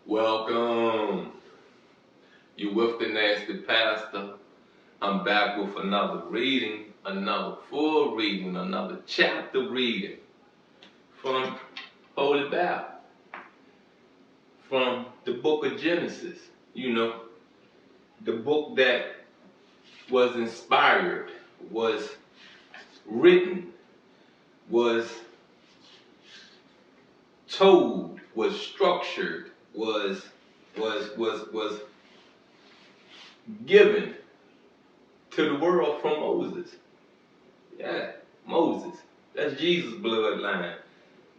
Welcome. You with the Nasty Pastor. I'm back with another reading, another full reading, another chapter reading from Holy Bible, from the book of Genesis. You know, the book that was inspired, was written, was told, was structured, was given to the world from Moses. Yeah, Moses. That's Jesus' bloodline.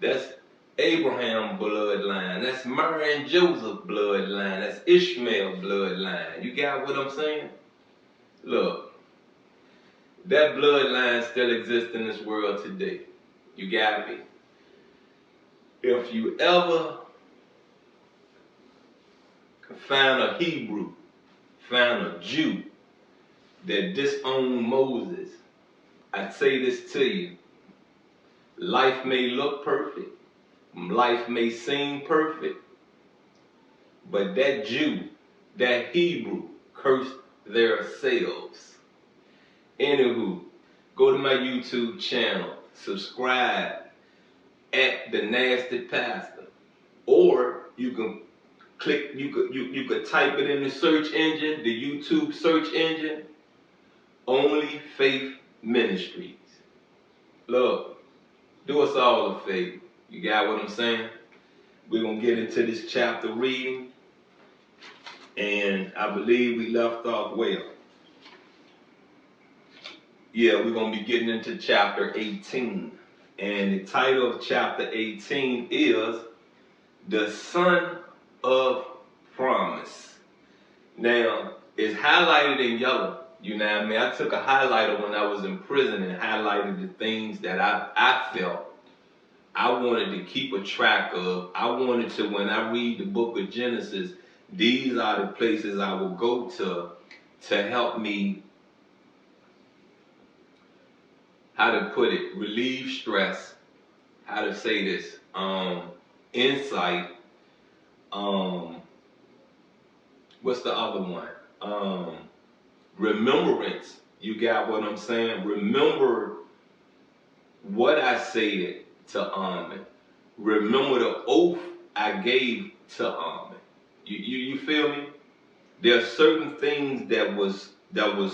That's Abraham bloodline. That's Mary and Joseph bloodline. That's Ishmael bloodline. You got what I'm saying? Look, that bloodline still exists in this world today. You got me? If you ever find a Hebrew, find a Jew that disowned Moses, I say this to you. Life may look perfect. Life may seem perfect. But that Jew, that Hebrew, cursed their selves. Anywho, go to my YouTube channel, subscribe at The Nasty Pastor, or you can click, you could type it in the search engine, the YouTube search engine, Only Faith Ministries. Look, do us all a favor. You got what I'm saying? We're gonna get into this chapter reading, and I believe we left off well. Yeah, we're going to be getting into chapter 18. And the title of chapter 18 is The Son of Promise. Now, it's highlighted in yellow. You know what I mean? I took a highlighter when I was in prison and highlighted the things that I felt I wanted to keep a track of. I wanted to, when I read the book of Genesis, these are the places I will go to help me, how to put it, relieve stress, how to say this, insight, what's the other one? Remembrance. You got what I'm saying? Remember what I said to Amen. Remember the oath I gave to Amen. You feel me? There are certain things that was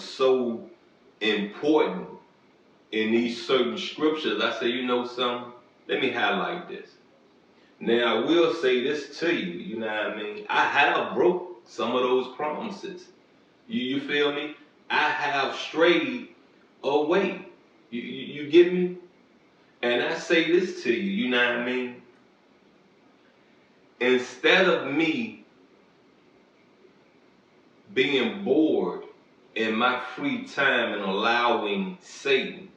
so important in these certain scriptures. I say, you know something? Let me highlight this. Now, I will say this to you, you know what I mean? I have broke some of those promises. You feel me? I have strayed away. You get me? And I say this to you, you know what I mean? Instead of me being bored in my free time and allowing Satan,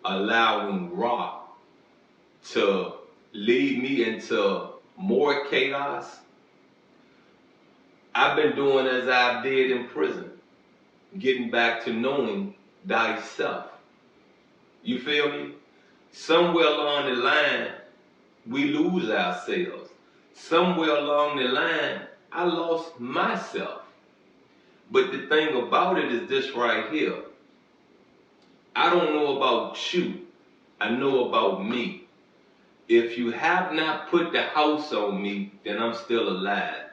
allowing Ra to lead me into more chaos, I've been doing as I did in prison, getting back to knowing thyself. You feel me? Somewhere along the line, we lose ourselves. Somewhere along the line, I lost myself. But the thing about it is this right here. I don't know about you. I know about me. If you have not put the house on me, then I'm still alive.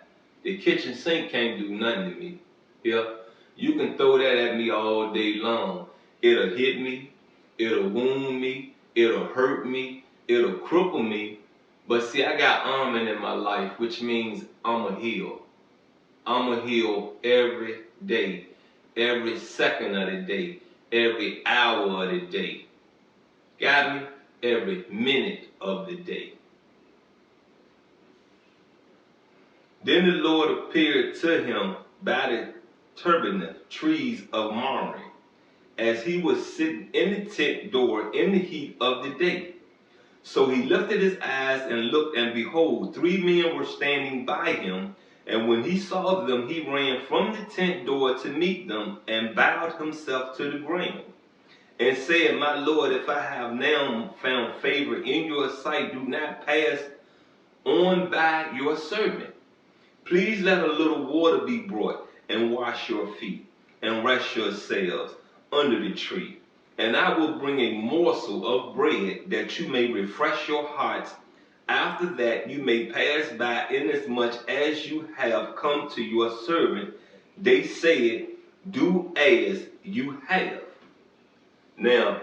The kitchen sink can't do nothing to me. Yeah, you can throw that at me all day long. It'll hit me, it'll wound me, it'll hurt me, it'll cripple me. But see, I got Amen in my life, which means I'ma heal. I'ma heal every day, every second of the day, every hour of the day. Got me? Every minute of the day. Then the Lord appeared to him by the terebinth trees of Mamre, as he was sitting in the tent door in the heat of the day. So he lifted his eyes and looked, and behold, 3 men were standing by him. And when he saw them, he ran from the tent door to meet them, and bowed himself to the ground, and said, My Lord, if I have now found favor in your sight, do not pass on by your servant. Please let a little water be brought, and wash your feet, and rest yourselves under the tree. And I will bring a morsel of bread, that you may refresh your hearts. After that you may pass by, inasmuch as you have come to your servant. They said, do as you have. Now,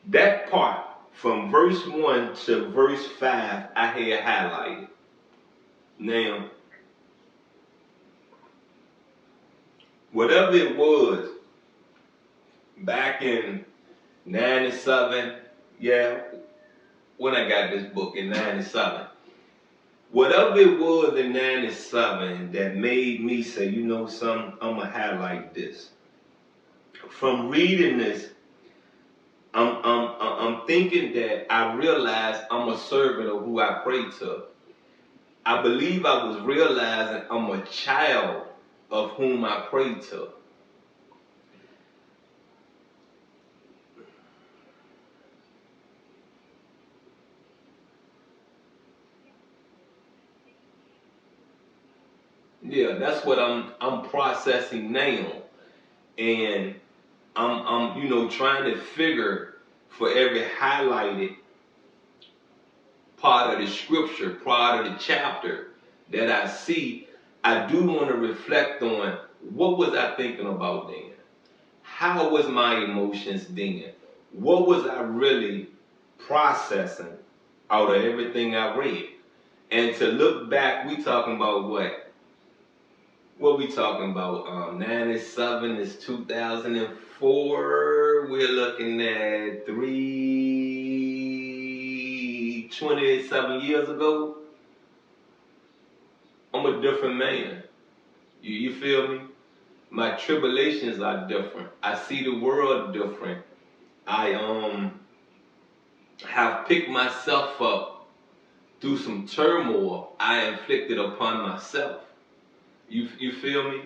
that part from verse 1 to verse 5, I had highlighted. Now, whatever it was back in 97, yeah, when I got this book in 97, whatever it was in 97 that made me say, you know something, I'm going to highlight this. From reading this, I'm thinking that I realized I'm a servant of who I pray to. I believe I was realizing I'm a child of whom I pray to. Yeah, that's what I'm processing now, and I'm trying to figure for every highlighted part of the scripture, part of the chapter that I see. I do want to reflect on what was I thinking about then. How was my emotions then? What was I really processing out of everything I read? And to look back, we talking about what? What we talking about? 97 is 2004. We're looking at 27 years ago. I'm a different man. You feel me? My tribulations are different. I see the world different. I have picked myself up through some turmoil I inflicted upon myself. You feel me?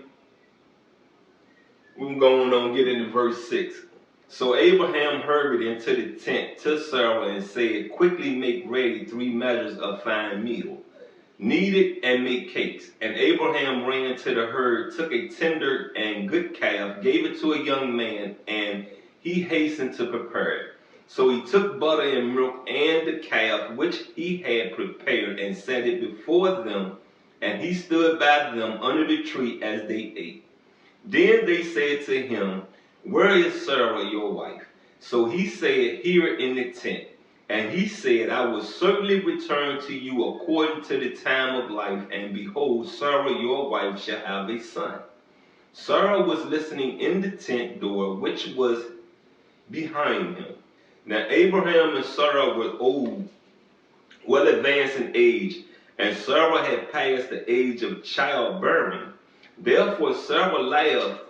We're going on, get into verse 6. So Abraham hurried into the tent to Sarah and said, quickly make ready 3 measures of fine meal. Knead it and make cakes. And Abraham ran to the herd, took a tender and good calf, gave it to a young man, and he hastened to prepare it. So he took butter and milk and the calf which he had prepared and set it before them, and he stood by them under the tree as they ate. Then they said to him, where is Sarah your wife? So he said, here in the tent. And he said, I will certainly return to you according to the time of life, and behold, Sarah your wife shall have a son. Sarah was listening in the tent door, which was behind him. Now Abraham and Sarah were old, well advanced in age, and Sarah had passed the age of childbearing. Therefore Sarah laughed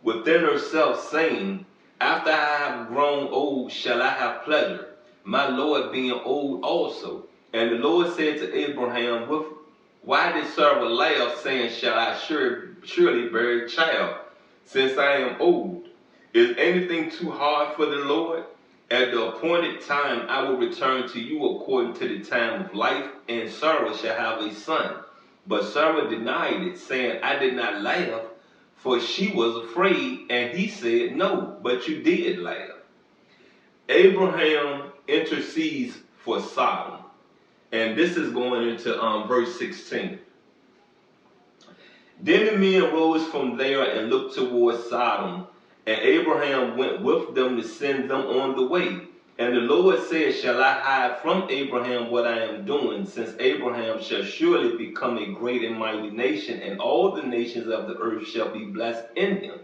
within herself, saying, after I have grown old shall I have pleasure, my Lord being old also. And the Lord said to Abraham, why did Sarah laugh, saying, shall I surely bear a child, since I am old? Is anything too hard for the Lord? At the appointed time I will return to you according to the time of life, and Sarah shall have a son. But Sarah denied it, saying, I did not laugh, for she was afraid. And he said, no, but you did laugh. Abraham intercedes for Sodom. And this is going into verse 16. Then the men rose from there and looked towards Sodom, and Abraham went with them to send them on the way. And the Lord said, shall I hide from Abraham what I am doing, since Abraham shall surely become a great and mighty nation, and all the nations of the earth shall be blessed in him.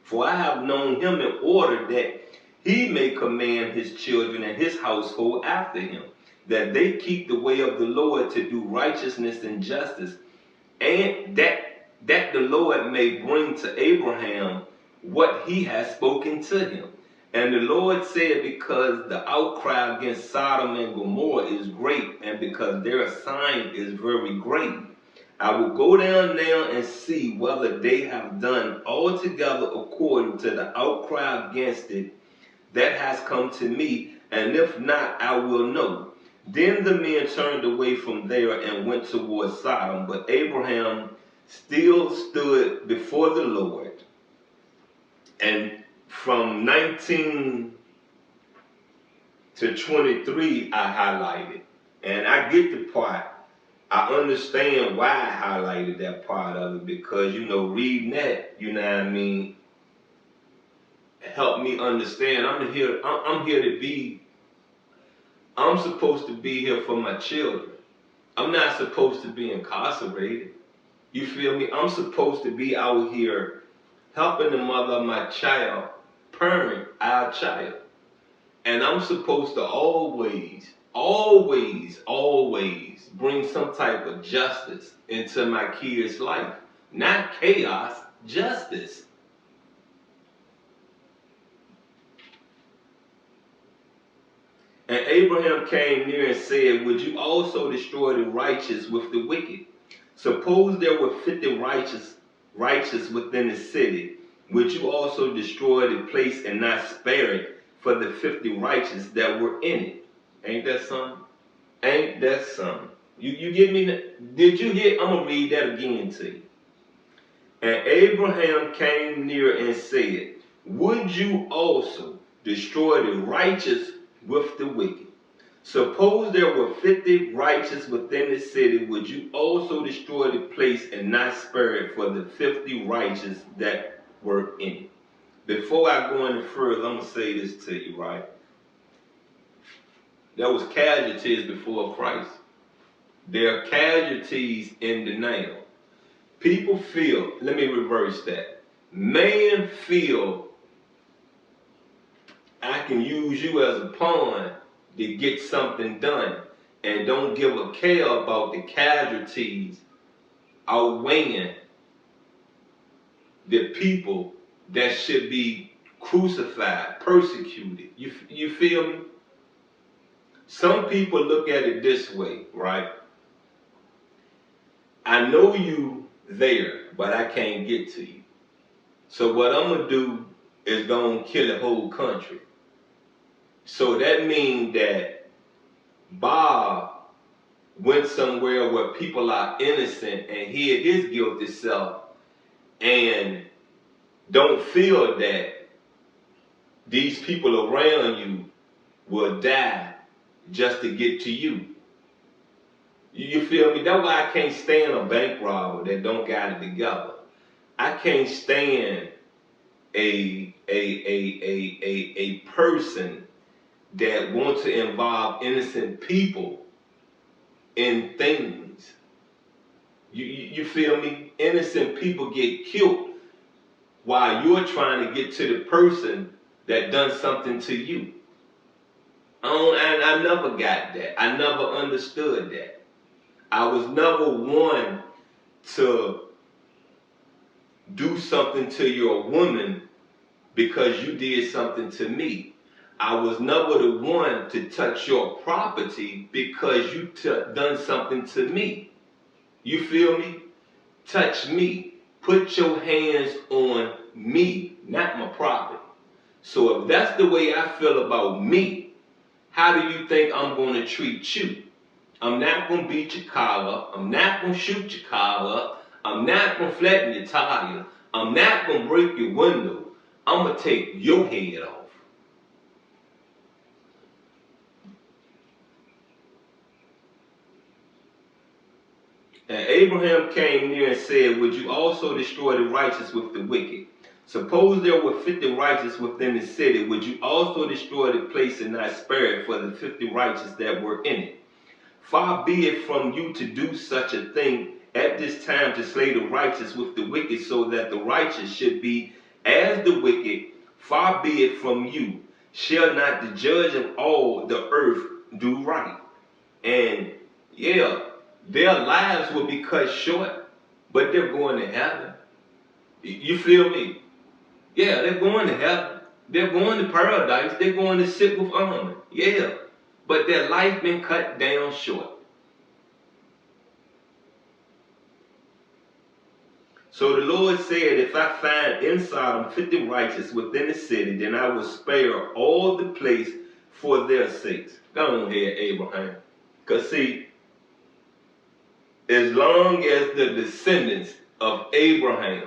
For I have known him in order that he may command his children and his household after him, that they keep the way of the Lord to do righteousness and justice, and that the Lord may bring to Abraham what he has spoken to him. And the Lord said, because the outcry against Sodom and Gomorrah is great, and because their sign is very great, I will go down now and see whether they have done altogether according to the outcry against it that has come to me, and if not, I will know. Then the men turned away from there and went toward Sodom, but Abraham still stood before the Lord. And from 19 to 23, I highlighted. And I get the part. I understand why I highlighted that part of it, because, reading that, helped me understand I'm supposed to be here for my children. I'm not supposed to be incarcerated. You feel me? I'm supposed to be out here helping the mother of my child parent our child. And I'm supposed to always bring some type of justice into my kids' life. Not chaos, justice. And Abraham came near and said, would you also destroy the righteous with the wicked? Suppose there were 50 righteous within the city. Would you also destroy the place and not spare it for the 50 righteous that were in it? Ain't that something? Ain't that something? You get me? Did you hear? I'm going to read that again to you. And Abraham came near and said, would you also destroy the righteous with the wicked? Suppose there were 50 righteous within the city, would you also destroy the place and not spare it for the 50 righteous that were in it? Before I go any further, I'm going to say this to you, right? There was casualties before Christ. There are casualties in the now. People feel, let me reverse that. Man feel I can use you as a pawn to get something done, and don't give a care about the casualties outweighing the people that should be crucified, persecuted. You feel me? Some people look at it this way, right? I know you there, but I can't get to you. So what I'm going to do is go and kill the whole country. So that means that Bob went somewhere where people are innocent and hid his guilty self and don't feel that these people around you will die just to get to you. You feel me? That's why I can't stand a bank robber that don't got it together. I can't stand a person that wants to involve innocent people in things. You feel me? Innocent people get killed while you're trying to get to the person that done something to you. I never got that. I never understood that. I was never one to do something to your woman because you did something to me. I was never the one to touch your property because you done something to me. You feel me? Touch me. Put your hands on me, not my property. So if that's the way I feel about me, how do you think I'm going to treat you? I'm not going to beat your car up. I'm not going to shoot your car up. I'm not going to flatten your tire. I'm not going to break your window. I'm going to take your head off. And Abraham came near and said, would you also destroy the righteous with the wicked? Suppose there were 50 righteous within the city, would you also destroy the place and not spare it for the 50 righteous that were in it? Far be it from you to do such a thing at this time, to slay the righteous with the wicked, so that the righteous should be as the wicked. Far be it from you. Shall not the judge of all the earth do right? And yeah, their lives will be cut short, but they're going to heaven. You feel me? Yeah, they're going to heaven. They're going to paradise. They're going to sit with honor. Yeah, but their life been cut down short. So the Lord said, if I find in Sodom 50 righteous within the city, then I will spare all the place for their sakes. Go on here, Abraham. Because see, as long as the descendants of Abraham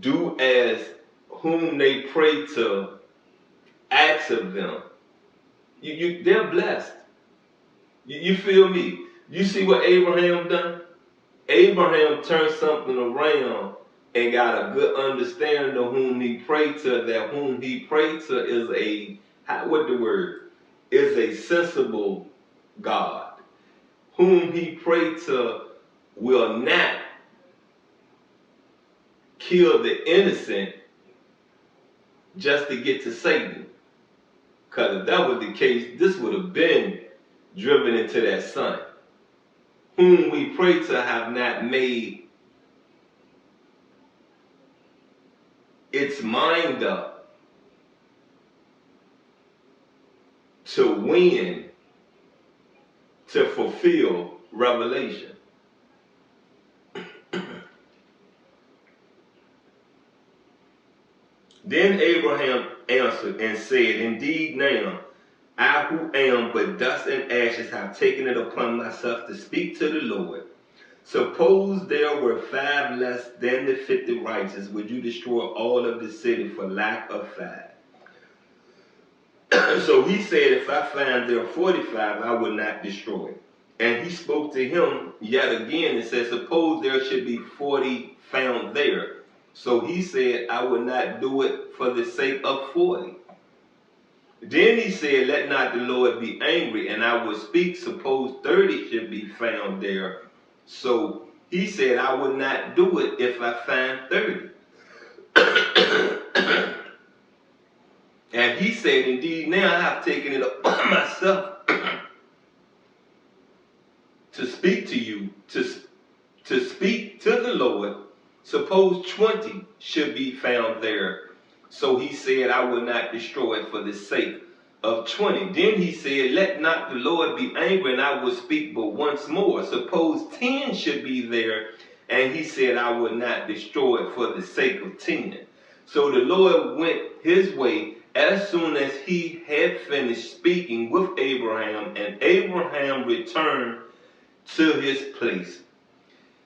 do as whom they pray to ask of them, they're blessed. You feel me? You see what Abraham done? Abraham turned something around and got a good understanding of whom he prayed to, that whom he prayed to is is a sensible God. Whom he prayed to will not kill the innocent just to get to Satan. Because if that was the case, this would have been driven into that son. Whom we pray to have not made its mind up to win, to fulfill revelation. Then Abraham answered and said, Indeed now, I who am but dust and ashes have taken it upon myself to speak to the Lord. Suppose there were 5 less than the 50 righteous, would you destroy all of the city for lack of 5? So he said, if I find there are 45, I will not destroy it. And he spoke to him yet again and said, suppose there should be 40 found there. So he said, I will not do it for the sake of 40. Then he said, let not the Lord be angry, and I will speak, suppose 30 should be found there. So he said, I will not do it if I find 30. And he said, indeed, now I have taken it upon myself to speak to you, to speak to the Lord. Suppose 20 should be found there. So he said, I will not destroy it for the sake of 20. Then he said, let not the Lord be angry, and I will speak but once more. Suppose 10 should be there. And he said, I will not destroy it for the sake of 10. So the Lord went his way as soon as he had finished speaking with Abraham, and Abraham returned to his place.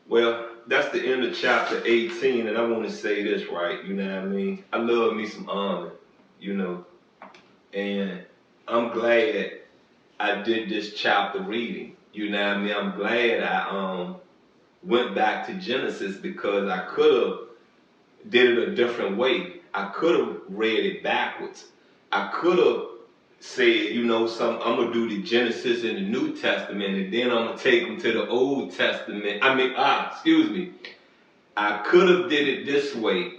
Well, that's the end of chapter 18, and I want to say this, right? You know what I mean? I love me some honor, you know, and I'm glad I did this chapter reading. You know what I mean? I'm glad I went back to Genesis, because I could have did it a different way. I could have read it backwards. I could have said, you know, I'm going to do the Genesis in the New Testament, and then I'm going to take them to the Old Testament. I could have did it this way.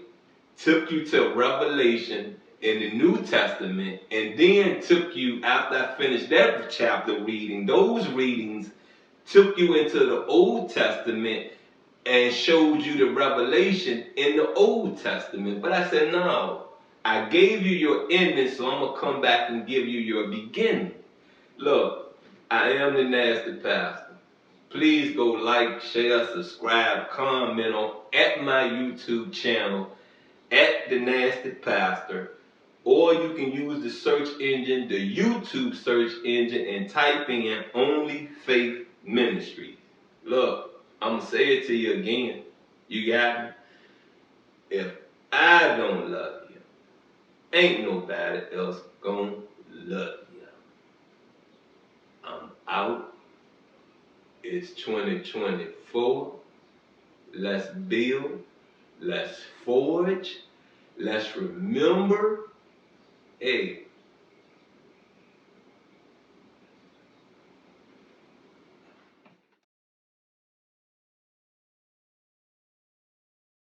Took you to Revelation in the New Testament, and then took you, after I finished that chapter reading, those readings took you into the Old Testament and showed you the revelation in the Old Testament. But I said, no, I gave you your ending, so I'm going to come back and give you your beginning. Look, I am the Nasty Pastor. Please go like, share, subscribe, comment at my YouTube channel, at the Nasty Pastor. Or you can use the search engine, the YouTube search engine, and type in Only Faith Ministries. Look, I'm going to say it to you again. You got me? If I don't love you, ain't nobody else gonna love you. I'm out. It's 2024. Let's build. Let's forge. Let's remember. Hey,